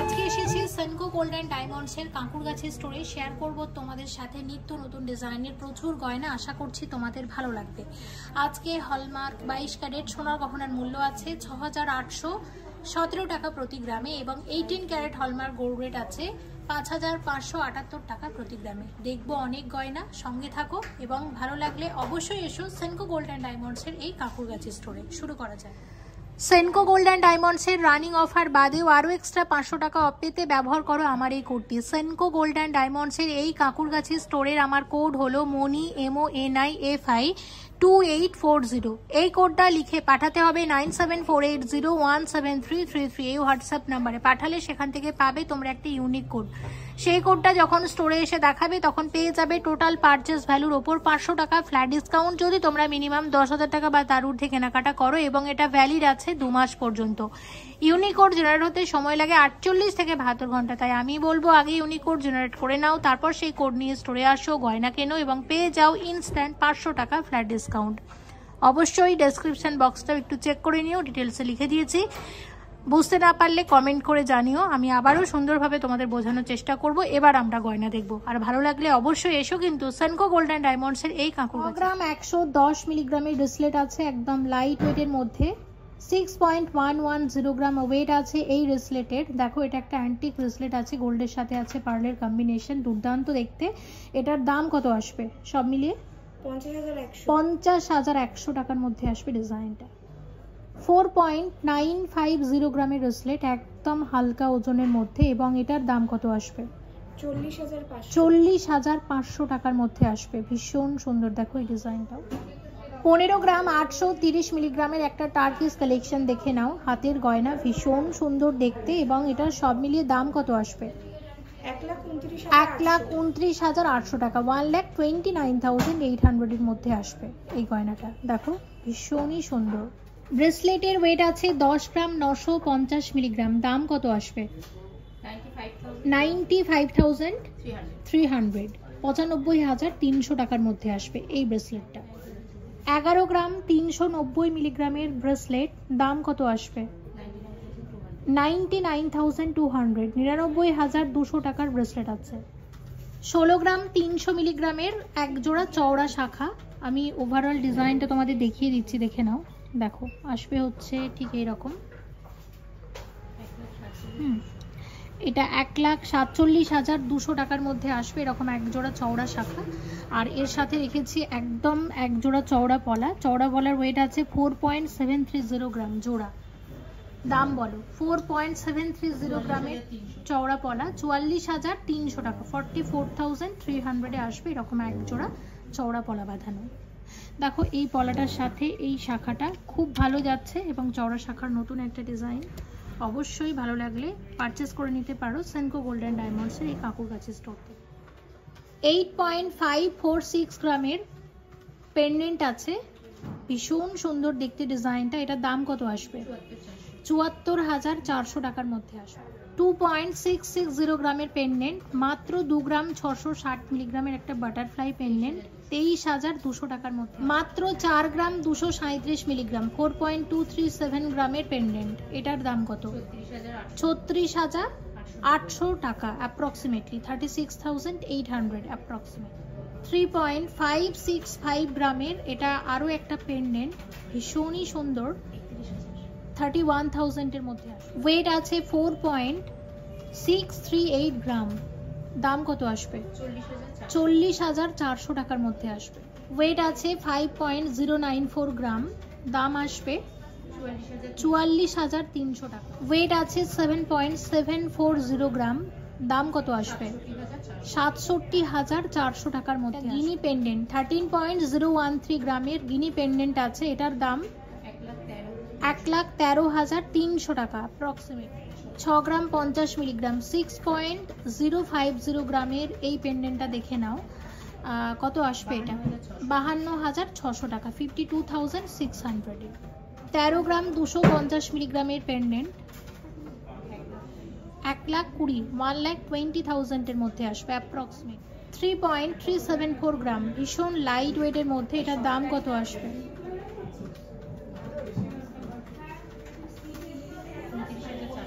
আজকে এসেছি Senco gold and ডায়মন্ডসের Kankurgachi স্টোরে। শেয়ার করব তোমাদের সাথে নিত্য নতুন ডিজাইনের প্রচুর গয়না। আশা করছি তোমাদের ভালো লাগবে। আজকে হলমার্ক 22 ক্যারেট সোনার গহনার মূল্য আছে ৬,৮১৭ টাকা প্রতি গ্রামে এবং 18 ক্যারেট হলমার্ক গোল্ড রেট আছে ৫,৫৭৮ টাকা প্রতি গ্রামে। দেখবো অনেক গয়না, সঙ্গে থাকো এবং ভালো লাগলে অবশ্যই এসো সেনকো গোল্ড অ্যান্ড ডায়মন্ডসের এই কাঁকুরগাছি স্টোরে। শুরু করা যায়। সেনকো গোল্ড অ্যান্ড ডায়মন্ডসের রানিং অফার বাদেও আরও এক্সট্রা 500 টাকা অফ পেতে ব্যবহার করো আমার এই কোডটি। সেনকো গোল্ড অ্যান্ড ডায়মন্ডসের এই কাঁকুরগাছি স্টোরের আমার কোড হলো মনি MONIFI 2840। এই কোডটা লিখে পাঠাতে হবে 9748017333 এই হোয়াটসঅ্যাপ নাম্বারে। পাঠালে সেখান থেকে পাবে তোমরা একটা ইউনিক কোড। সেই কোডটা যখন স্টোরে এসে দেখাবে তখন পেয়ে যাবে টোটাল পারচেস ভ্যালুর ওপর 500 টাকা ফ্ল্যাট ডিসকাউন্ট যদি তোমরা মিনিমাম 10,000 টাকা বা তার ঊর্ধ্বে কেনাকাটা করো এবং এটা ভ্যালিড আছে 2 মাস পর্যন্ত। ইউনিক কোড জেনারেট হতে সময় লাগে 48 থেকে 72 ঘন্টা। তাই আমি বলবো আগে ইউনিক কোড জেনারেট করে নাও, তারপর সেই কোড নিয়ে স্টোরে আসো, গয়না কেনো এবং পেয়ে যাও ইনস্ট্যান্ট 500 টাকা ফ্ল্যাট ডিসকাউন্ট। অবশ্যই ডেসক্রিপশন বক্সটাও একটু চেক করে নিও, ডিটেলসে লিখে দিয়েছি। বুঝতে না পারলে কমেন্ট করে জানিও, আমি আবারও সুন্দরভাবে তোমাদের বোঝানোর চেষ্টা করব। এবার আমরা গয়না দেখব, আর ভালো লাগলে অবশ্যই এসো কিন্তু সেনকো গোল্ড অ্যান্ড ডায়মন্ডসের এই কাঁকুরগাছি। গ্রাম 110 মিলিগ্রামের ব্রেসলেট আছে একদম লাইট ওয়েটের মধ্যে। 6.110 গ্রাম ওয়েট আছে এই ব্রেসলেটের। দেখো এটা একটা অ্যান্টিক ব্রেসলেট আছে, গোল্ডের সাথে আছে পার্লের কম্বিনেশন, দুর্দান্ত দেখতে। এটার দাম কত আসবে সব মিলিয়ে? 50,100 টাকার মধ্যে আসবে ডিজাইনটা। 4.950 গ্রামের ব্রেসলেট, একদম হালকা ওজনের মধ্যে এবং এটার দাম কত আসবে? 40,500 টাকার মধ্যে আসবে। ভীষণ সুন্দর, দেখো এই ডিজাইনটাও। 15 গ্রাম 830 মিলিগ্রামের একটা টার্কিস কালেকশন দেখে নাও, হাতের গয়না, ভীষণ সুন্দর দেখতে এবং এটার সব মিলিয়ে দাম কত আসবে? 1,29,800 টাকা, 1,29,800 এর মধ্যে আসবে এই গয়নাটা। দেখো ভীষণই সুন্দর। ব্রেসলেটের ওয়েট আছে 10 গ্রাম 950 মিলিগ্রাম, দাম কত আসবে? 95,300, 95,300 টাকার মধ্যে আসবে এই ব্রেসলেটটা। 11 গ্রাম 390 মিলিগ্রামের ব্রেসলেট, দাম কত আসবে? 99,200, 99,200 টাকার ব্রেসলেট আছে। 16 গ্রাম 300 মিলিগ্রামের এক জোড়া চওড়া শাখা, আমি ওভারঅল ডিজাইনটা তোমাদের দেখিয়ে দিচ্ছি, দেখে নাও। দেখো আসবে হচ্ছে ঠিক এইরকম। এটা 1,47,200 টাকার মধ্যে আসবে এরকম এক জোড়া চওড়া শাখা। আর এর সাথে রেখেছি একদম এক জোড়া চওড়া পলা। চওড়া পলার ওয়েট আছে 4.730 গ্রাম জোড়া। দাম বলো? 4.730 গ্রামের চওড়া পলা 44,300 টাকা, 44,300 আসবে এরকম এক জোড়া চওড়া পলা বাঁধানো। দেখো এই পলাটার সাথে এই শাখাটা খুব ভালো যাচ্ছে এবং চওড়া শাখার নতুন একটা ডিজাইন। অবশ্যই ভালো লাগলে পারচেস করে নিতে পারো সেনকো গোল্ড অ্যান্ড ডায়মন্ডসের এই কাঁকুরগাছি স্টোর থেকে। 8.546 গ্রামের পেন্ডেন্ট আছে, ভীষণ সুন্দর দেখতে ডিজাইনটা। এটার দাম কত আসবে? 74,400 টাকার মধ্যে আসবে। 2.660 গ্রামের পেন্ডেন্ট, মাত্র 2 গ্রাম 660 মিলিগ্রামের একটা বাটারফ্লাই পেন্ডেন্ট, 23,200 টাকার মধ্যে। মাত্র 4 গ্রাম 237 মিলিগ্রাম, 4.237 গ্রামের পেন্ডেন্ট, এটার দাম কত? 36,800 টাকা, অ্যাপ্রক্সিমেটলি 36,800 অ্যাপ্রক্সিমেট। 3.565 গ্রামের এটা আরও একটা পেন্ডেন্ট, ভীষণই সুন্দর, 31,000 এর মধ্যে। ওয়েট আছে 4.638 গ্রাম, দাম কত আসবে? 40,400 টাকার মধ্যে আসবে। ওয়েট আছে 5.094 গ্রাম, দাম আসবে 44,300 টাকা। ওয়েট আছে 7.740 গ্রাম, দাম কত আসবে? 67,400 টাকার মধ্যে। গিনি পেন্ডেন্ট 13.013 গ্রামের গিনি পেন্ডেন্ট আছে, এটার দাম 1,13,300 টাকা অ্যাপ্রক্সিমেট। 6 গ্রাম 50 মিলিগ্রাম, 6.050 গ্রামের এই পেন্ডেন্টটা দেখে নাও, কত আসবে এটা? 52,600 টাকা, 52,600। 13 গ্রাম 250 মিলিগ্রামের পেন্ডেন্ট, 1,20,000, 1,20,000 এর মধ্যে আসবে অ্যাপ্রক্সিমেট। 3.374 গ্রাম, ভীষণ লাইট ওয়েটের মধ্যে, এটার দাম কত আসবে?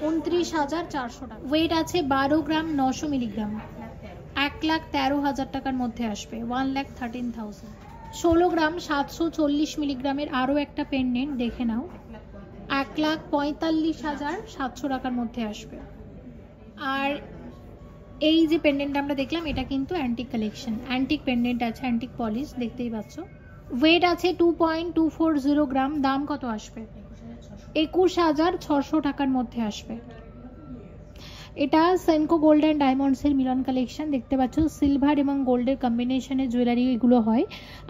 29,400 টাকা। ওয়েট আছে 12 গ্রাম 900 মিলিগ্রাম, 1,13,000 টাকার মধ্যে আসবে, 1,13,000। 16 গ্রাম 740 মিলিগ্রামের আরও একটা পেন্ডেন্ট দেখে নাও, 1,45,700 টাকার মধ্যে আসবে। আর এই যে পেন্ডেন্ট আমরা দেখলাম এটা কিন্তু অ্যান্টিক কালেকশন, অ্যান্টিক পেন্ডেন্ট আছে, অ্যান্টিক পলিশ, দেখতেই পাচ্ছ। ওয়েট আছে 2.240 গ্রাম, দাম কত আসবে? 21,600 টাকার মধ্যে আসবে। এটা সেনকো গোল্ড অ্যান্ড ডায়মন্ডসের মিলন কালেকশন, দেখতে পাচ্ছ সিলভার এবং গোল্ডের কম্বিনেশনে জুয়েলারি এগুলো হয়।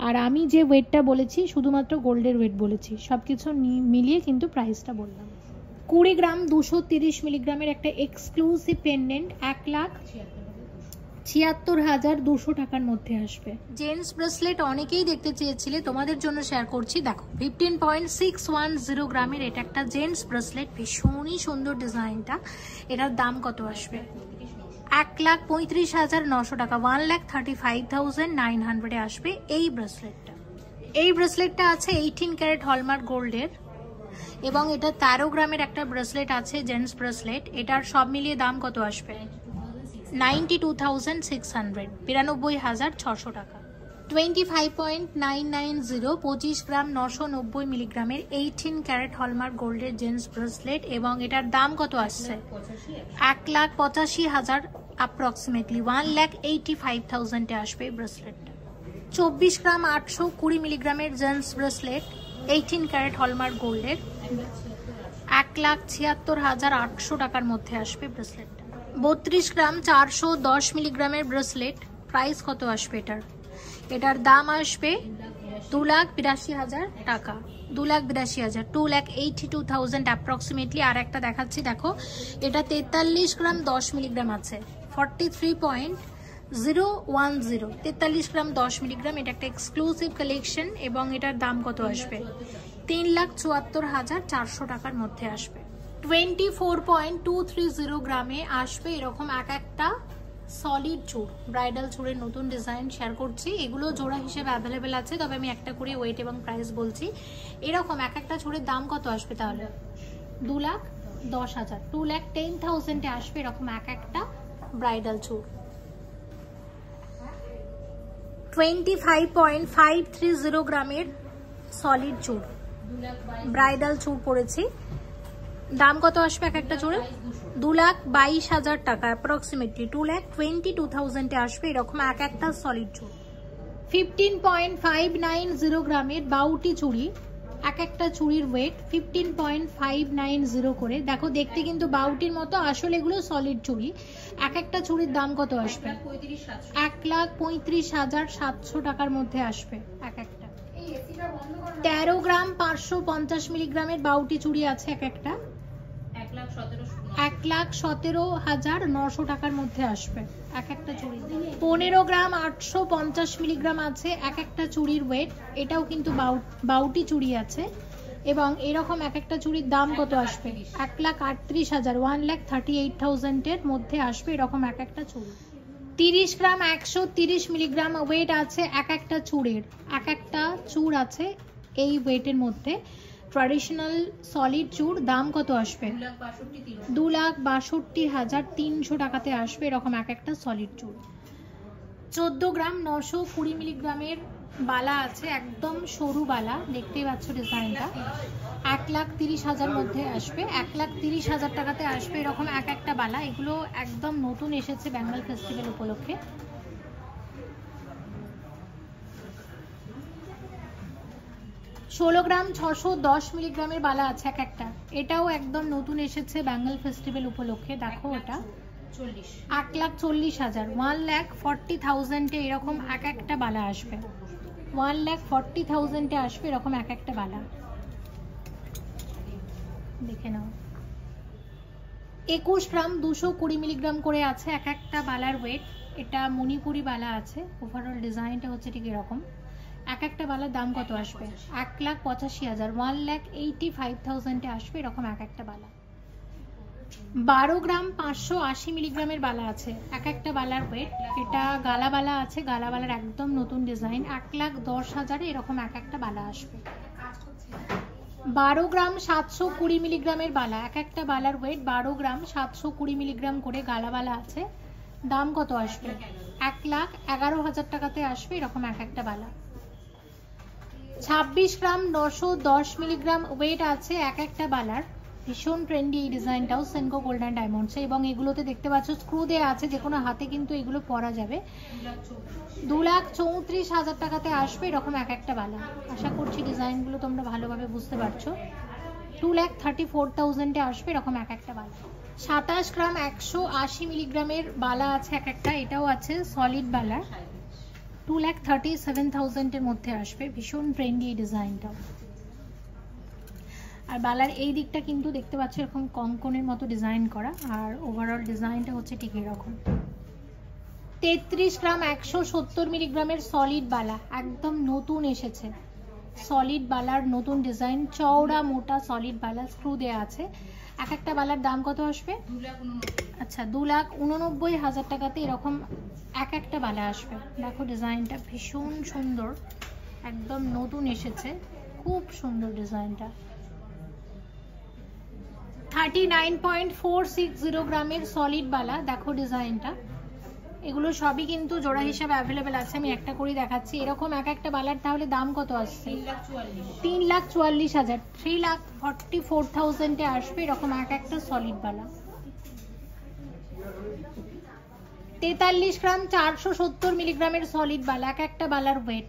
আর আমি যে ওয়েটটা বলেছি শুধুমাত্র গোল্ডের ওয়েট বলেছি, সব কিছু মিলিয়ে কিন্তু প্রাইসটা বললাম। 20 গ্রাম 230 মিলিগ্রামের একটা এক্সক্লুসিভ পেন্ডেন্ট 1,76,200 টাকার মধ্যে আসবে। জেন্টস ব্রেসলেট অনেকেই দেখতে চেয়েছিলে, তোমাদের জন্য শেয়ার করছি। দেখো 15.610 গ্রামের এটা একটা জেন্টস ব্রেসলেট, ভীষণই সুন্দর ডিজাইনটা। এটার দাম কত আসবে? 1,35,900 টাকা, 1,35,900 আসবে এই ব্রেসলেটটা। এই ব্রেসলেটটা আছে 18 ক্যারেট হলমার্ক গোল্ডের এবং এটা 13 গ্রামের একটা ব্রেসলেট আছে, জেন্টস ব্রেসলেট। এটার সব মিলিয়ে দাম কত আসবে? 92,600, 92,600 টাকা। 25.990, 25 গ্রাম 990 মিলিগ্রামের 18 ক্যারেট হলমার্ক গোল্ডের জেন্টস ব্রেসলেট এবং এটার দাম কত আসছে? 1,85,000 অ্যাপ্রক্সিমেটলি, 1,85,000 আসবে এই ব্রেসলেটটা। 24 গ্রাম 820 মিলিগ্রামের জেন্টস ব্রেসলেট 18 ক্যারেট হলমার্ক গোল্ডের, 1,76,800 টাকার মধ্যে আসবে ব্রেসলেটটা। 32 গ্রাম 410 মিলিগ্রামের ব্রেসলেট, প্রাইস কত আসবে এটার? এটার দাম আসবে 2,82,000 টাকা, 2,82,000, 2,82,000 অ্যাপ্রক্সিমেটলি। আর একটা দেখাচ্ছি, দেখো এটা 43 গ্রাম 10 মিলিগ্রাম আছে, 43.010, 43 গ্রাম 10 মিলিগ্রাম। এটা একটা এক্সক্লুসিভ কালেকশন এবং এটার দাম কত আসবে? 3,74,400 টাকার মধ্যে আসবে। 24.230 গ্রামে আসবে এরকম এক একটা সলিড চূড়, ব্রাইডাল চূড়ের নতুন ডিজাইন শেয়ার করছি। এগুলো জোড়া হিসেবে অ্যাভেলেবেল আছে, তবে আমি একটা করে ওয়েট এবং প্রাইস বলছি। এরকম এক একটা চূড়ের দাম কত আসবে তাহলে? 2,10,000, 2,10,000 আসবে এরকম এক একটা ব্রাইডাল চূড়। 25.530 গ্রামের সলিড চূড়, ব্রাইডাল চূড় পড়েছি। দাম কত আসবে এক একটা চূড়ে? 2,22,000 টাকা অ্যাপ্রক্সিমেটলি, 2,22,000 আসবে এরকম এক একটা সলিড চূড়। 15.590 গ্রামের বাউটি চুড়ি, এক একটা চুড়ির ওয়েট 15.590 করে। দেখো দেখতে কিন্তু বাউটির মতো, আসলে এগুলো সলিড চুড়ি। এক একটা চুড়ির দাম কত আসবে? 1,35,700 টাকার মধ্যে আসবে এক একটা। 13 গ্রাম 550 মিলিগ্রামের বাউটি চুড়ি আছে এক একটা, 1,17,900 টাকার মধ্যে আসবে এক একটা চুড়ি। 15 গ্রাম 850 মিলিগ্রাম আছে এক একটা চুড়ির ওয়েট, এটাও কিন্তু বাউটি চুড়ি আছে এবং এরকম এক একটা চুড়ির দাম কত আসবে? 1,38,000, 1,38,000 এর মধ্যে আসবে এরকম এক একটা চুড়ি। 30 গ্রাম 130 মিলিগ্রাম ওয়েট আছে এক একটা চূড়ের, এক একটা চূড় আছে এই ওয়েটের মধ্যে। ট্র্যাডিশনাল সলিড চূড়, দাম কত আসবে? 2,62,300 টাকাতে আসবে এরকম এক একটা সলিড চূড়। 14 গ্রাম 920 মিলিগ্রামের বালা আছে, একদম সরু বালা, দেখতেই পাচ্ছ ডিজাইনটা। 1,30,000 মধ্যে আসবে, 1,30,000 টাকাতে আসবে এরকম এক একটা বালা। এগুলো একদম নতুন এসেছে বেঙ্গল ফেস্টিভ্যাল উপলক্ষে। 16 গ্রাম 610 মিলিগ্রামের বালা আছে এক একটা, এটাও একদম নতুন এসেছে বেঙ্গল ফেস্টিভ্যাল উপলক্ষে। দেখো ওটা 1,40,000, 1,40,000 এরকম এক একটা বালা আসবে, 1,40,000 আসবে এরকম এক একটা বালা। দেখে নাও 21 গ্রাম 220 মিলিগ্রাম করে আছে এক একটা বালার ওয়েট। এটা মণিপুরি বালা আছে, ওভারঅল ডিজাইনটা হচ্ছে ঠিক এরকম। এক একটা বালার দাম কত আসবে? 1,85,000, 1,85,000 আসবে এরকম এক একটা বালা। 12 গ্রাম 580 মিলিগ্রামের বালা আছে এক একটা বালার ওয়েট। এটা গালা বালা আছে, গালা বালার একদম নতুন ডিজাইন, 1,10,000 এরকম এক একটা বালা আসবে। 12 গ্রাম 720 মিলিগ্রামের বালা, এক একটা বালার ওয়েট 12 গ্রাম 720 মিলিগ্রাম করে গালা বালা আছে। দাম কত আসবে? 1,11,000 টাকাতে আসবে এরকম এক একটা বালা। 26 গ্রাম 910 মিলিগ্রাম ওয়েট আছে এক একটা বালার। ভীষণ ট্রেন্ডি এই ডিজাইনটাও, সেনকো গোল্ডেন ডায়মন্ডস, এবং এগুলোতে দেখতে পাচ্ছ স্ক্রু দেওয়া আছে, যে কোনো হাতে কিন্তু এগুলো পরা যাবে। 2,34,000 টাকাতে আসবে এরকম এক একটা বালা। আশা করছি ডিজাইনগুলো তোমরা ভালোভাবে বুঝতে পারছো। 2,34,000-এ আসবে এরকম এক একটা বালা। 27 গ্রাম 180 মিলিগ্রামের বালা আছে এক একটা, এটাও আছে সলিড বালা। 2,37,000-এর মধ্যে আসবে। ভীষণ ট্রেন্ডি এই ডিজাইনটাও। আর বালার এই দিকটা কিন্তু দেখতে পাচ্ছ এরকম কঙ্কনের মতো ডিজাইন করা, আর ওভারঅল ডিজাইনটা হচ্ছে ঠিক এরকম। 33 গ্রাম 170 মিলিগ্রামের সলিড বালা, একদম নতুন এসেছে সলিড বালার নতুন ডিজাইন, চওড়া মোটা সলিড বালা, স্ক্রু দেওয়া আছে। এক একটা বালার দাম কত আসবে? আচ্ছা 2,89,000 টাকাতে এরকম এক একটা বালা আসবে। দেখো ডিজাইনটা ভীষণ সুন্দর, একদম নতুন এসেছে, খুব সুন্দর ডিজাইনটা। 39.460 গ্রামের সলিড বালা, দেখো ডিজাইনটা। এগুলো সবই কিন্তু জোড়া হিসাবে অ্যাভেলেবেল আছে, আমি একটা করে দেখাচ্ছি। এরকম এক একটা বালার তাহলে দাম কত আসছে? 3,44,000, 3,44,000-এ আসবে এরকম এক একটা সলিড বালা। 43 গ্রাম 470 মিলিগ্রামের সলিড বালা, এক একটা বালার ওয়েট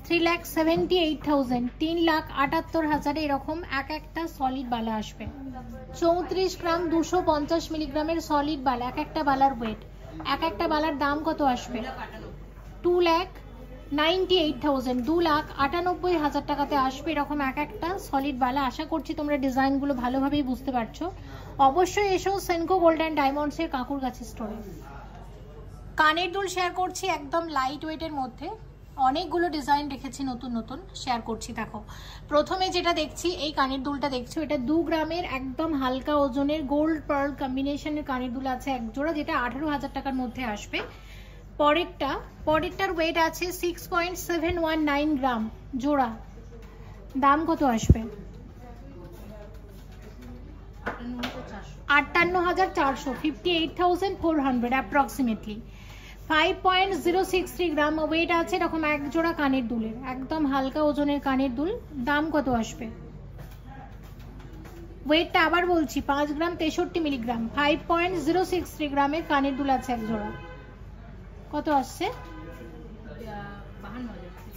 3,78,000, 3,78,000-এ এরকম এক একটা সলিড বালা আসবে। 34 গ্রাম 250 মিলিগ্রামের সলিড বালা, এক একটা বালার ওয়েট, এক একটা বালার দাম কত আসবে? 2,98,000, 2,98,000 টাকাতে আসবে এরকম এক একটা সলিড বালা। আশা করছি তোমরা ডিজাইনগুলো ভালোভাবেই বুঝতে পারছো। অবশ্যই এসো সেনকো গোল্ডেন ডায়মন্ডসের কাকুর কাছে স্টোরে। কানের দুল শেয়ার করছি একদম লাইট ওয়েটের মধ্যে, অনেকগুলো ডিজাইন রেখেছি নতুন নতুন, শেয়ার করছি। দেখো প্রথমে যেটা দেখছি এই কানের দুলটা দেখছো, এটা 2 গ্রামের একদম হালকা ওজনের গোল্ড পার্ল কম্বিনেশনের কানের দুল আছে এক জোড়া, যেটা 18,000 টাকার মধ্যে আসবে। পরেরটার ওয়েট আছে 6.719 গ্রাম জোড়া। দাম কত আসবে? 58,400, 58,400 অ্যাপ্রক্সিমেটলি। 5.063 গ্রাম ওয়েট আছে এরকম এক জোড়া কানের দুলের, একদম হালকা ওজনের কানের দুল। দাম কত আসবে? ওয়েটটা আবার বলছি, 5 গ্রাম 63 মিলিগ্রাম, 5.063 গ্রামের কানের দুল আছে এক জোড়া। কত আসছে?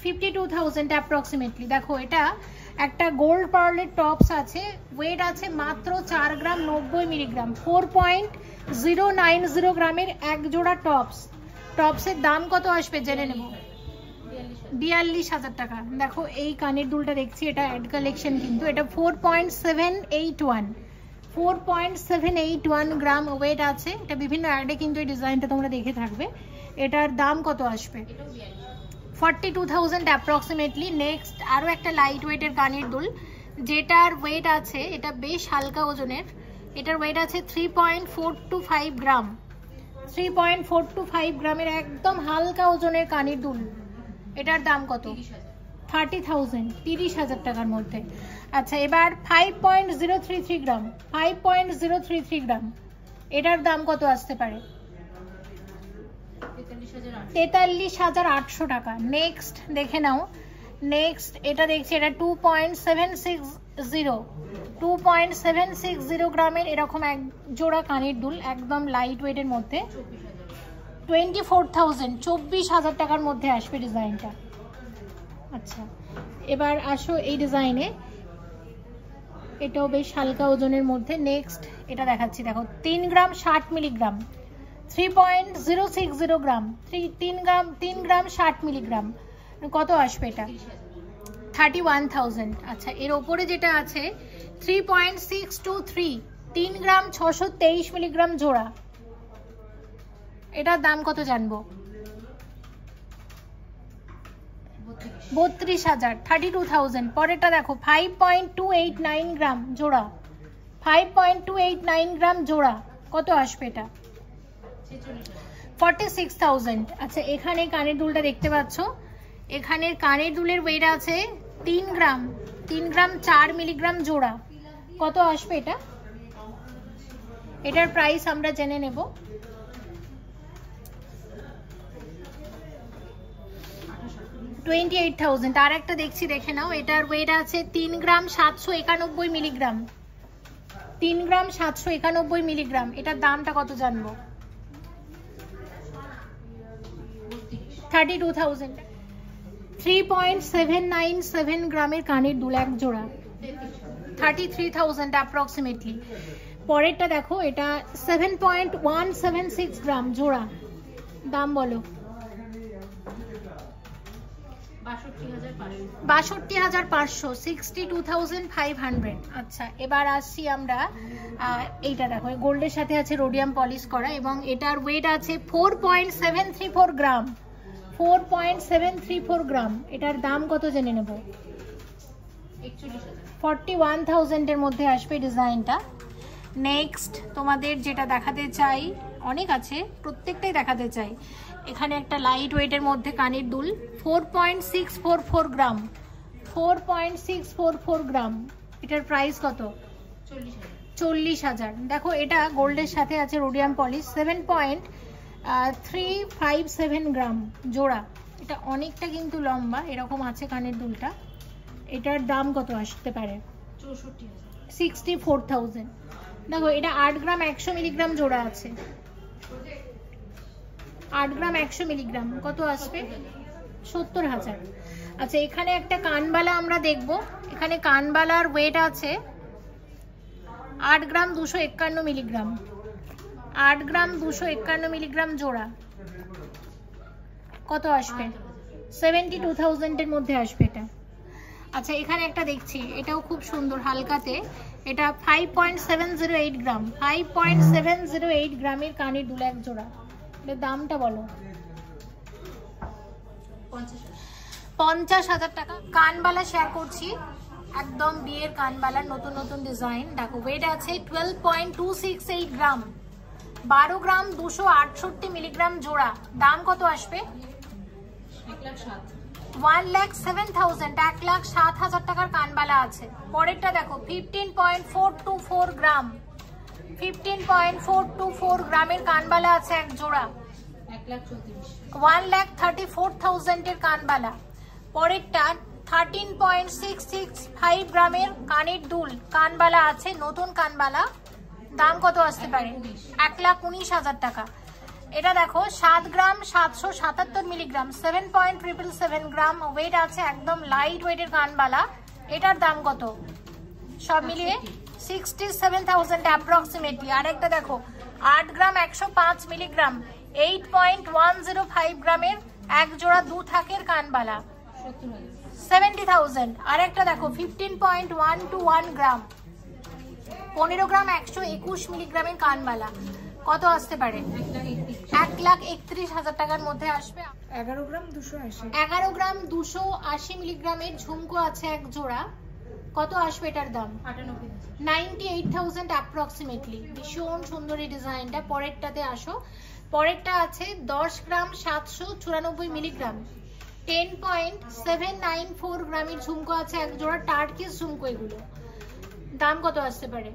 52,000 অ্যাপ্রক্সিমেটলি। দেখো এটা একটা গোল্ড পার্লের টপস আছে, ওয়েট আছে মাত্র 4 গ্রাম 90 মিলিগ্রাম, 4.090 গ্রামের এক জোড়া টপসের দাম কত আসবে জেনে নেব। 42,000 টাকা। দেখো এই কানের দুলটা দেখছি, এটা অ্যাড কালেকশন কিন্তু, এটা 4.781 গ্রাম ওয়েট আছে। এটা বিভিন্ন অ্যাডে কিন্তু এই ডিজাইনটা তোমরা দেখে থাকবে। এটার দাম কত আসবে? 42,000 অ্যাপ্রক্সিমেটলি। নেক্সট আরও একটা লাইট ওয়েটের কানের দুল, যেটার ওয়েট আছে, এটা বেশ হালকা ওজনের, এটার ওয়েট আছে 3.425 গ্রাম, 3.425 গ্রামের একদম হালকা ওজনের কানের দুল। এটার দাম কত? 30,000, 30,000 টাকার মধ্যে। আচ্ছা এবার 5.033 গ্রাম, 5.033 গ্রাম, এটার দাম কত আসতে পারে? 43,800 টাকা। নেক্সট দেখে নাও, নেক্সট এটা দেখছি, এটা 2.760 গ্রামের এরকম এক জোড়া কানের দুল, একদম লাইট ওয়েটের মধ্যে, 24,000, 24,000 টাকার মধ্যে আসবে ডিজাইনটা। আচ্ছা এবার আসো এই ডিজাইনে, এটাও বেশ হালকা ওজনের মধ্যে। নেক্সট এটা দেখাচ্ছি, দেখো 3 গ্রাম 60 মিলিগ্রাম, 3.060 গ্রাম, 3 গ্রাম 60 মিলিগ্রাম, কত আসবে এটা? 31,000। আচ্ছা এর ওপরে যেটা আছে 3.623, 3 গ্রাম 623 মিলিগ্রাম জোড়া, এটার দাম কত জানবো? 32,000, 32,000। পরেরটা দেখো 5.289 গ্রাম জোড়া, 5.289 গ্রাম জোড়া, কত আসবে এটা? 46,000। আচ্ছা এখানে কানের দুলটা দেখতে পাচ্ছ, এখানের কানের দুলের ওয়েট আছে 3 গ্রাম 4 মিলিগ্রাম জোড়া, কত আসবে এটা? এটার প্রাইস আমরা জেনে নেব। 28,000। আর একটা দেখছি, দেখে নাও। এটার ওয়েট আছে 3 গ্রাম 791 মিলিগ্রাম, 3 গ্রাম 791 মিলিগ্রাম। এটার দামটা কত জানবো? 32,000। 3.797 গ্রামের কানের দুল এক জোড়া, 33,000 অ্যাপ্রক্সিমেটলি। পরেরটা দেখো, এটা 7.176 গ্রাম জোড়া, দাম বলো? 62,500, 62,500। আচ্ছা, এবার আসছি আমরা। এইটা দেখো, গোল্ডের সাথে আছে রোডিয়াম পলিশ করা এবং এটার ওয়েট আছে 4.734 গ্রাম, 4.734 গ্রাম। এটার দাম কত জেনে নেব? 41,000 এর মধ্যে আসবে ডিজাইনটা। নেক্সট তোমাদের যেটা দেখাতে চাই, অনেক আছে, প্রত্যেকটাই দেখাতে চাই। এখানে একটা লাইট ওয়েটের মধ্যে কানের দুল, 4.644 গ্রাম, 4.644 গ্রাম। এটার প্রাইস কত? 40,000। দেখো, এটা গোল্ডের সাথে আছে রোডিয়াম পলিশ, 7.357 গ্রাম জোড়া। এটা অনেকটা কিন্তু লম্বা, এরকম আছে কানের দুলটা। এটার দাম কত আসতে পারে? 64,000। দেখো, এটা 8 গ্রাম 100 মিলিগ্রাম জোড়া আছে, 8 গ্রাম 100 মিলিগ্রাম, কত আসবে? 70,000। আচ্ছা, এখানে একটা কানবালা আমরা দেখব। এখানে কানবালার ওয়েট আছে 8 গ্রাম 251 মিলিগ্রাম, 8 গ্রাম 251 মিলিগ্রাম জোড়া, কত আসবে? 72,000 এর মধ্যে আসবে এটা। আচ্ছা, এখানে একটা দেখছি, এটাও খুব সুন্দর হালকাতে। এটা 5.708 গ্রাম, 5.708 গ্রামের কানের দুল এক জোড়া। এর দামটা বলো? 50,000 টাকা। কানবালা শেয়ার করছি, একদম বিয়ের কানবালার নতুন নতুন ডিজাইন। দেখো, ওয়েট আছে 12.268 গ্রাম, 12 গ্রাম 268 মিলিগ্রাম জোড়া। দাম কত আসবে? 1,07,000, 1,07,000 টাকার কানবালা আছে। পরেরটা দেখো, 15.424 গ্রাম, 15.424 গ্রামের কানবালা আছে এক জোড়া, 1,34,000 এর কানবালা। পরেরটা 13.665 গ্রামের কানের দুল কানবালা আছে, নতুন কানবালা। দাম কত আসতে পারে? 1,19,000 টাকা। এটা দেখো, 7 গ্রাম 777 মিলিগ্রাম, 7.777 গ্রাম ওয়েট আছে, একদম লাইট ওয়েটের কানবালা। এটার দাম কত? সব মিলিয়ে 67,000 অ্যাপ্রক্সিমেটলি। আরেকটা দেখো, 8 গ্রাম 105 মিলিগ্রাম, 8.105 গ্রামের এক জোড়া দু থাকের কানবালা, 70,000। আরেকটা দেখো, 15.121 গ্রাম, 15 গ্রাম 121 মিলিগ্রামের কানবালা, কত আসতে পারে? 1,31,000 টাকার মধ্যে আসবে। 11 গ্রাম 280, 11 গ্রাম 280 মিলিগ্রামের ঝুমকো আছে এক জোড়া, কত আসবে এটার দাম? 98,000 অ্যাপ্রক্সিমেটলি। ভীষণ সুন্দর এই ডিজাইনটা। পরেরটাতে আসো। পরেরটা আছে 10 গ্রাম 794 মিলিগ্রাম, 10.794 গ্রামের ঝুমকো আছে এক জোড়া, টার্কিস ঝুমকো এগুলো। দাম কত আসতে পারে?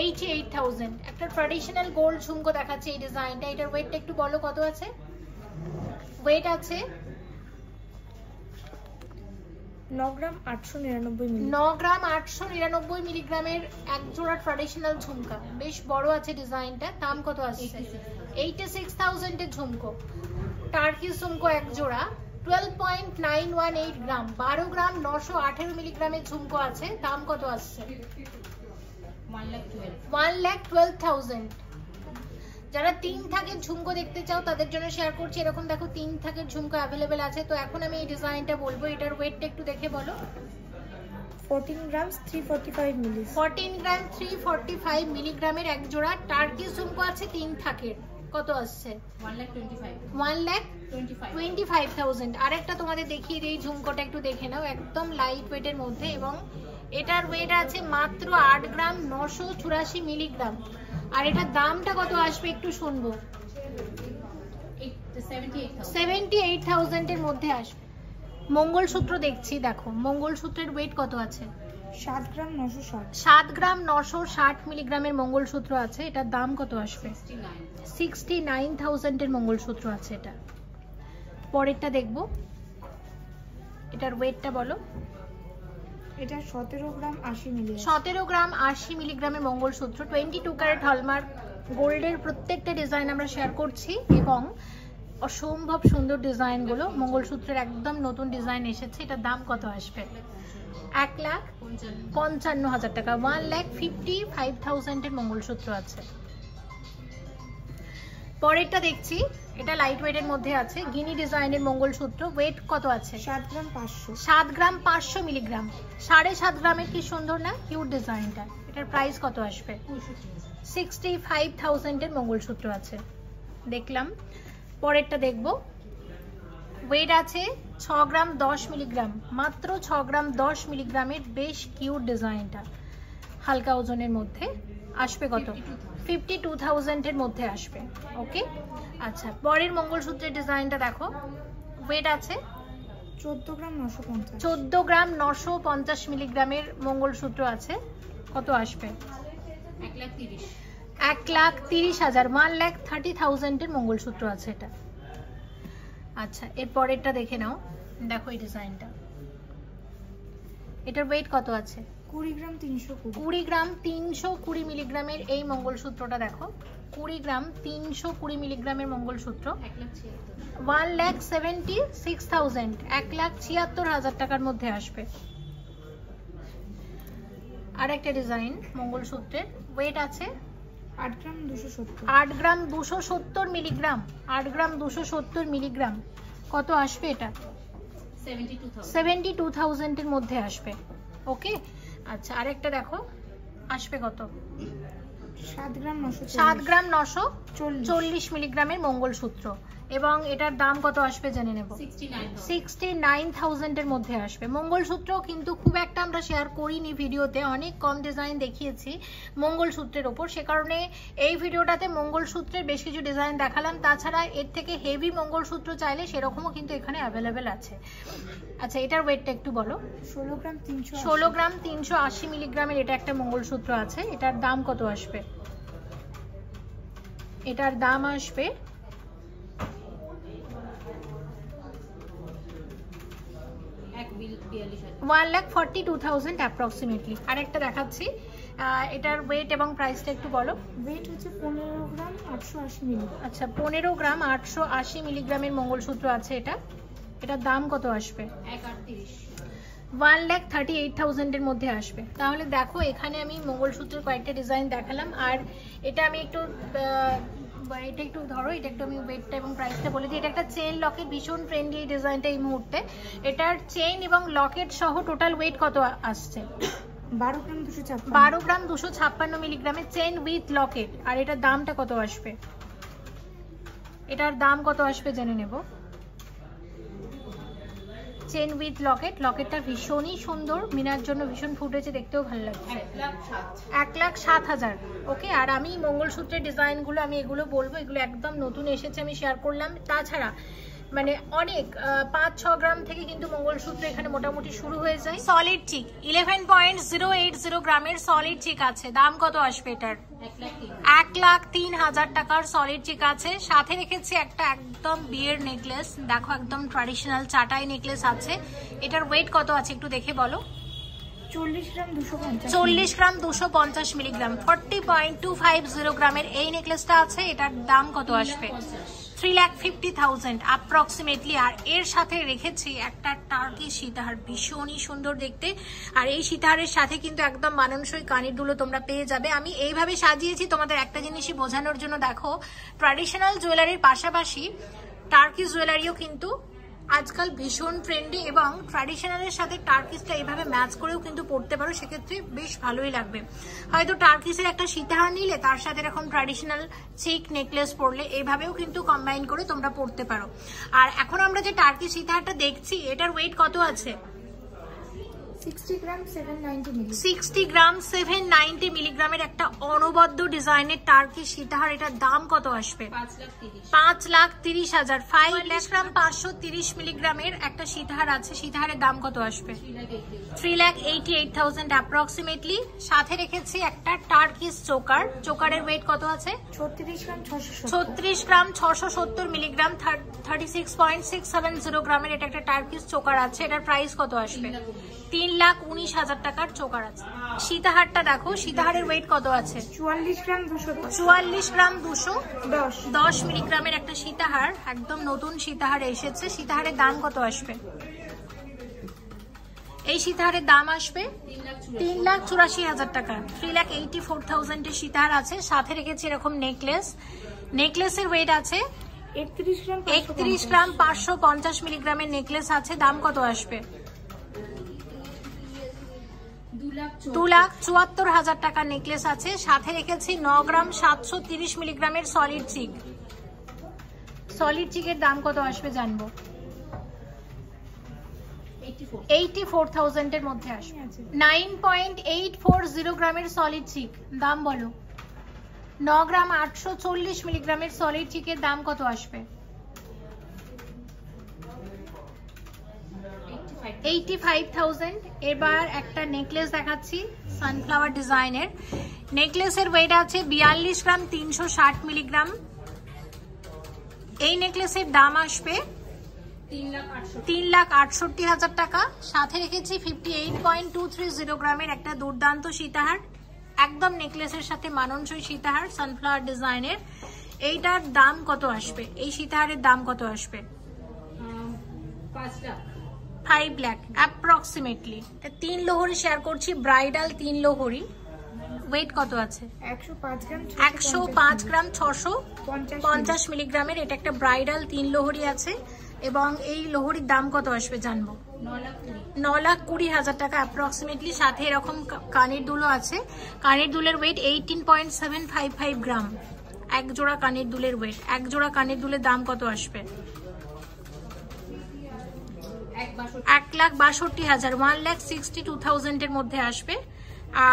88,000। একটা ট্র্যাডিশনাল গোল্ড ঝুমকো দেখাচ্ছে এই ডিজাইনটা। এটার ওয়েটটা একটু বলো, কত আছে? ওয়েট আছে 9 গ্রাম 899 মিলিগ্রাম, 9 গ্রাম 899 মিলিগ্রামের এক জোড়া ট্র্যাডিশনাল ঝুমকা, বেশ বড় আছে ডিজাইনটা। দাম কত আসছে? 86,000 এর ঝুমকো, টার্কিস ঝুমকো এক জোড়া, 12.918 গ্রাম, 12 গ্রাম 918 মিলিগ্রামের ঝুমকো আছে। দাম কত আসছে? 1,12,000। যারা 3 থাকের ঝুমকো দেখতে চাও তাদের জন্য শেয়ার করছি। এরকম দেখো 3 থাকের ঝুমকো অ্যাভেলেবেল আছে। তো এখন আমি এই ডিজাইনটা বলবো, এটার ওয়েটটা একটু দেখে বলো। 14 গ্রাম 345 মিলি, 14 গ্রাম 345 মিলিগ্রামের এক জোড়া টার্কিস ঝুমকো আছে 3 থাকের, কত আসছে? 1,25,000। আরেকটা তোমাদের দেখিয়ে দিই, ঝুমকোটা একটু দেখে নাও, একদম লাইট ওয়েটের মধ্যে এবং এটার ওয়েট আছে মাত্র 8 গ্রাম 984 মিলিগ্রাম। আর এটার দামটা কত আসবে একটু শুনবো। 78,000 এর মধ্যে আসবে। মঙ্গলসূত্র দেখছি, দেখো মঙ্গলসূত্রের ওয়েট কত আছে? 7 গ্রাম 960। 7 গ্রাম 960 মিলিগ্রামের মঙ্গলসূত্র আছে। এটার দাম কত আসবে? 69,000 এর মঙ্গলসূত্র আছে এটা। পরেরটা দেখবো, এটার ওয়েটটা বলো। এটা 17 গ্রাম 80 মিলি। 17 গ্রাম 80 মিলিগ্রামের মঙ্গলসূত্র, 22 ক্যারেট হলমার্ক গোল্ডের প্রত্যেকটা ডিজাইন আমরা শেয়ার করছি এবং অসম্ভব সুন্দর ডিজাইনগুলো। মঙ্গলসূত্রের একদম নতুন ডিজাইন এসেছে। এটার দাম কত আসবে? 1,55,000 টাকা। 1,55,000 এর মঙ্গলসূত্র আছে। পরেরটা দেখছি, এটা লাইট ওয়েটের মধ্যে আছে, গিনি ডিজাইনের মঙ্গলসূত্র। ওয়েট কত আছে? 7 গ্রাম 500। 7 গ্রাম 500 মিলিগ্রাম। 7.5 গ্রামের কি সুন্দর না, কিউট ডিজাইনটা। এটার প্রাইস কত আসবে? 65,000 এর মঙ্গলসূত্র আছে। দেখলাম। পরেরটা দেখবো, ওয়েট আছে 6 গ্রাম 10 মিলিগ্রাম, মাত্র 6 গ্রাম 10 মিলিগ্রামের। বেশ কিউট ডিজাইনটা, হালকা ওজনের মধ্যে। আসবে কত? 52,000 এর মধ্যে আসবে। ওকে, আচ্ছা পরের মঙ্গলসূত্রের ডিজাইনটা দেখো। ওয়েট আছে 14 গ্রাম 950। 14 গ্রাম 950 মিলিগ্রামের মঙ্গলসূত্র আছে। কত আসবে? 1,30,000। 1,30,000 এর মঙ্গলসূত্র আছে এটা। আচ্ছা এর পরেরটা দেখে নাও। দেখো এই ডিজাইনটা, এটার ওয়েট কত আছে? 20 গ্রাম 320। 20 গ্রাম 320 মিলিগ্রামের এই মঙ্গলসূত্রটা দেখো। 20 গ্রাম 320 মিলিগ্রামের মঙ্গলসূত্র। 1,76,000, 1,76,000 টাকার মধ্যে আসবে। আর একটা ডিজাইন মঙ্গলসূত্রের। ওয়েট আছে 8 গ্রাম 270। 8 গ্রাম 270 মিলিগ্রাম। 8 গ্রাম 270 মিলিগ্রাম। কত আসবে এটা? 72,000 এর মধ্যে আসবে। ওকে, আচ্ছা আরেকটা দেখো, আসবে কত? 7 গ্রাম 940। 7 গ্রাম 940 মিলিগ্রামের মঙ্গলসূত্র এবং এটার দাম কত আসবে জেনে নেব। 69,000 এর মধ্যে আসবে। মঙ্গলসূত্র কিন্তু খুব একটা আমরা শেয়ার করিনি ভিডিওতে, অনেক কম ডিজাইন দেখিয়েছি মঙ্গলসূত্রের ওপর, সে কারণে এই ভিডিওটাতে মঙ্গলসূত্রের বেশ কিছু ডিজাইন দেখালাম। তাছাড়া এর থেকে হেভি মঙ্গলসূত্র চাইলে সেরকমও কিন্তু এখানে অ্যাভেলেবেল আছে। আচ্ছা এটার ওয়েটটা একটু বলো। 16 গ্রাম 380। 16 গ্রাম 380 মিলিগ্রামের এটা একটা মঙ্গলসূত্র আছে। এটার দাম কত আসবে? এটার দাম আসবে 1,42,000 অ্যাপ্রক্সিমেটলি। আরেকটা দেখাচ্ছি, এটার ওয়েট এবং প্রাইসটা একটু বলো। ওয়েট হচ্ছে 15 গ্রাম 880 মিলি। আচ্ছা 15 গ্রাম 880 মিলিগ্রামের মঙ্গলসূত্র আছে এটা। এটার দাম কত আসবে? 1,38,000 এর মধ্যে আসবে। তাহলে দেখো এখানে আমি মঙ্গলসূত্রের কয়েকটা ডিজাইন দেখালাম। আর এটা আমি একটু এটা একটু ধরো, এটা একটু আমি ওয়েটটা এবং প্রাইসটা বলে দিই। এটা একটা চেইন লকেট, ভীষণ ট্রেন্ডি এই ডিজাইনটা এই মুহূর্তে। এটার চেইন এবং লকেট সহ টোটাল ওয়েট কত আসছে? 12 গ্রাম 256। 12 গ্রাম 256 মিলিগ্রামের চেইন উইথ লকেট। আর এটার দামটা কত আসবে? এটার দাম কত আসবে জেনে নেব। চেইন উইথ লকেট, লকেটটা ভীষণই সুন্দর, মিনার জন্য ভীষণ ফুটেছে, দেখতেও ভালো লাগছে। 1,07,000। ওকে, আর আমি মঙ্গলসূত্রের ডিজাইনগুলো আমি এগুলো বলবো, এগুলো একদম নতুন এসেছে, আমি শেয়ার করলাম। তাছাড়া মানে অনেক 5-6 গ্রাম থেকে কিন্তু মঙ্গলসূত্র এখানে মোটামুটি শুরু হয়ে যায়। সলিড চিক 11.080 গ্রামের সলিড চিক আছে। দাম কত আসবে এটার? 1,03,000 টাকার সলিড চিক আছে। সাথে রেখেছি একটা একদম বিয়ের নেকলেস, দেখো একদম ট্র্যাডিশনাল চাটাই নেকলেস আছে। এটার ওয়েট কত আছে একটু দেখে বলো। 40 গ্রাম 250। 40 গ্রাম 250 মিলিগ্রাম। 40.250 গ্রামের এই নেকলেসটা আছে। এটার দাম কত আসবে? 3,50,000 অ্যাপ্রক্সিমেটলি। আর এর সাথে রেখেছি একটা টার্কি সীতাহার, ভীষণই সুন্দর দেখতে। আর এই সীতাহারের সাথে কিন্তু একদম মানানসই কানের দুলো তোমরা পেয়ে যাবে। আমি এইভাবে সাজিয়েছি তোমাদের একটা জিনিসই বোঝানোর জন্য। দেখো ট্র্যাডিশনাল জুয়েলারির পাশাপাশি টার্কি জুয়েলারিও কিন্তু আজকাল ভীষণ ট্রেন্ডি, এবং ট্র্যাডিশনালের সাথে টার্কিসটা এইভাবে ম্যাচ করেও কিন্তু পরতে পারো, সেক্ষেত্রে বেশ ভালোই লাগবে। হয়তো টার্কিসের একটা সীতাহার নিলে তার সাথে এরকম ট্র্যাডিশনাল চিক নেকলেস পরলে এইভাবেও কিন্তু কম্বাইন করে তোমরা পরতে পারো। আর এখন আমরা যে টার্কি সীতাহারটা দেখছি, এটার ওয়েট কত আছে? 60 গ্রাম 790 মিলি। 60 গ্রাম 790 মিলিগ্রামের একটা অনবদ্য ডিজাইনের টার্কি সীতাহার, এটার দাম কত আসবে? 5,30,000। 5 গ্রাম 530 মিলিগ্রামের একটা সীতাহার আছে, সীতাহারের দাম কত আসবে? 3,88,000 অ্যাপ্রক্সিমেটলি। সাথে রেখেছি একটা টার্কিস চোকার, চোকারের ওয়েট কত আছে? 36 গ্রাম 670 মিলিগ্রাম, 36.670 গ্রামের এটা একটা টার্কিস চোকার আছে, এটার প্রাইস কত আসবে? 3,19,000 টাকার চোকার আছে। সীতাহারটা দেখো, সীতাহারের ওয়েট কত আছে? 44 গ্রাম 210 মিলিগ্রামের একটা সীতাহার, একদম নতুন সীতাহার এসেছে। সীতাহারের দাম কত আসবে? এই সীতাহারের দাম আসবে 3,84,000 টাকা। 3,84,000 এর সীতাহার আছে। সাথে রেখেছি এরকম নেকলেস, নেকলেসের ওয়েট আছে 31 গ্রাম 550 মিলিগ্রামের নেকলেস আছে, দাম কত আসবে? 2,74,000 টাকা নেকলেস আছে। সাথে রেখেছি 9 গ্রাম 730 মিলিগ্রামের সলিড চিক, সলিড চিকের দাম কত আসবে জানবো? 84,000 এর মধ্যে আসবে। 9.840 গ্রামের সলিড চিক, দাম বলো? 9 গ্রাম 840 মিলিগ্রামের সলিড চিকের দাম কত আসবে? 85,000। এবার একটা নেকলেস দেখাচ্ছি সানফ্লাওয়ার ডিজাইনের। নেকলেসের ওয়েট আছে 42 গ্রাম 360 মিলিগ্রাম। এই নেকলেসের দাম আসবে 3,68,000 টাকা। সাথে রেখেছি 58.230 গ্রামের একটা দুর্দান্ত সীতাহার, একদম নেকলেসের সাথে মানানসই সীতাহার, সানফ্লাওয়ার ডিজাইনের। এইটার দাম কত আসবে? এই সীতাহারের দাম কত আসবে? 5 লাখ অ্যাপ্রক্সিমেটলি। 3 লোহরি শেয়ার করছি, ব্রাইডাল 3 লোহরি। ওয়েট কত আছে? 105 গ্রাম 650 মিলিগ্রামের এটা একটা ব্রাইডাল 3 লোহরি আছে। এবং এই লোহরির দাম কত আসবে জানবো? 9,20,000 টাকা অ্যাপ্রক্সিমেটলি। সাথে এরকম কানের দুলও আছে, কানের দুলের ওয়েট 18.755 গ্রাম। এক জোড়া কানের দুলের ওয়েট, এক জোড়া কানের দুলের দাম কত আসবে? 1,62,000, 1,62,000 এর মধ্যে আসবে।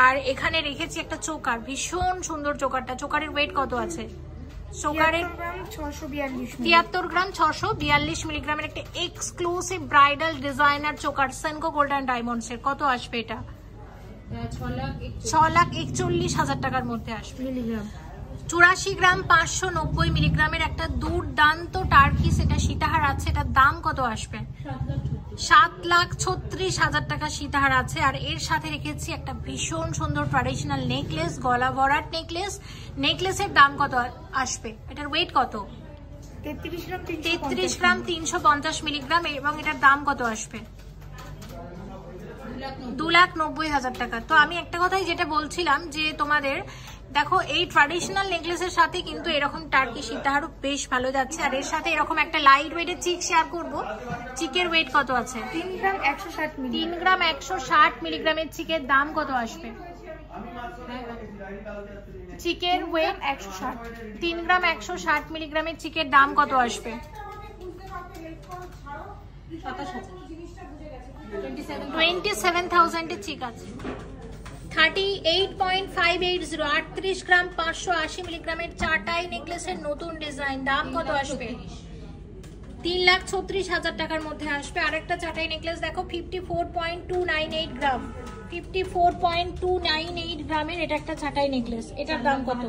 আর এখানে রেখেছি একটা চোকার, ভীষণ সুন্দর চোকারটা, চোকারের ওয়েট কত আছে? চোকারের 73 গ্রাম 642 মিলিগ্রামের একটা exclusive bridal designer choker, Senco golden diamonds এর। কত আসবে এটা? 6,41,000 টাকার মধ্যে আসবে। 84 গ্রাম 590 মিলিগ্রামের একটা দুর্দান্ত টার্কি সেটা সীতাহার আছে, এটার দাম কত আসবে? 7,36,000 টাকা সীতাহার আছে। আর এর সাথে রেখেছি একটা ভীষণ সুন্দর ট্র্যাডিশনাল নেকলেস, গলা ভরাট নেকলেস। নেকলেসের দাম কত আসবে? এটার ওয়েট কত? 33 গ্রাম 350 মিলিগ্রাম এবং এটার দাম কত আসবে? 2,90,000 টাকা। তো আমি একটা কথাই যেটা বলছিলাম যে তোমাদের দেখো এই ট্র্যাডিশনাল নেকলেসের সাথে কিন্তু এরকম টার্কি সীতাহারও বেশ ভালো যাচ্ছে। আর এর সাথে এরকম একটা লাইট ওয়েটের চিক শেয়ার করবো। চিকের ওয়েট কত আছে? 3 গ্রাম 160 3 গ্রাম 160 মিলিগ্রামের চিকের দাম কত আসবে? চিকের ওয়েট 160, 3 গ্রাম 160 মিলিগ্রামের চিকের দাম কত আসবে? 27,000 এর চিক আছে। 38.580, 38 গ্রাম 580 মিলিগ্রামের চাটাই নেকলেসের নতুন ডিজাইন, দাম কত আসবে? 3,36,000 টাকার মধ্যে আসবে। আরেকটা চাটাই নেকলেস দেখো 54.298 গ্রাম, 54.298 গ্রামের এটা একটা চাটাই নেকলেস, এটার দাম কত?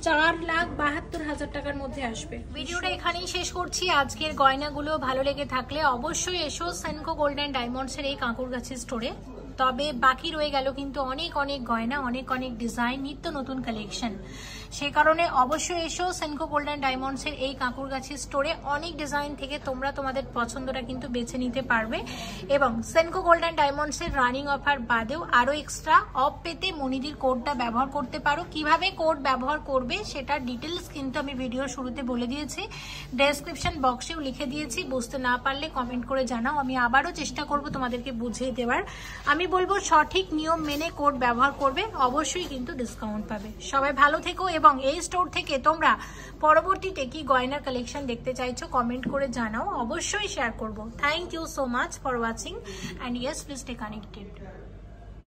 4,72,000 টাকার মধ্যে আসবে। ভিডিওটা এখানেই শেষ করছি। আজকের গয়নাগুলো ভালো লেগে থাকলে অবশ্যই এসো সেনকো গোল্ডেন ডায়মন্ডস এর এই কাঁকুরগাছি স্টোরে। তবে বাকি রয়ে গেল কিন্তু অনেক অনেক গয়না, অনেক অনেক ডিজাইন, নিত্য নতুন কালেকশন। সে কারণে অবশ্যই এসো সেনকো গোল্ডেন ডায়মন্ডস এর এই কাঁকুরগাছি স্টোরে। অনেক ডিজাইন থেকে তোমরা তোমাদের পছন্দটা কিন্তু বেছে নিতে পারবে। এবং সেনকো গোল্ডেন ডায়মন্ডস এর রানিং অফার বাদেও আরো এক্সট্রা অফ পেতে মনিদির কোডটা ব্যবহার করতে পারো। কিভাবে কোড ব্যবহার করবে সেটার ডিটেলস কিন্তু আমি ভিডিওর শুরুতে বলে দিয়েছি, ডেসক্রিপশন বক্সেও লিখে দিয়েছি। বুঝতে না পারলে কমেন্ট করে জানাও, আমি আবারও চেষ্টা করব তোমাদেরকে বুঝিয়ে দেওয়ার। আমি বলবো সঠিক নিয়ম মেনে কোড ব্যবহার করবে, অবশ্যই কিন্তু ডিসকাউন্ট পাবে। সবাই ভালো থেকো, এবং এই স্টোর থেকে তোমরা পরবর্তীতে কি গয়নার কালেকশন দেখতে চাইছো কমেন্ট করে জানাও, অবশ্যই শেয়ার করবো। Thank you so much for watching, and yes please stay connected.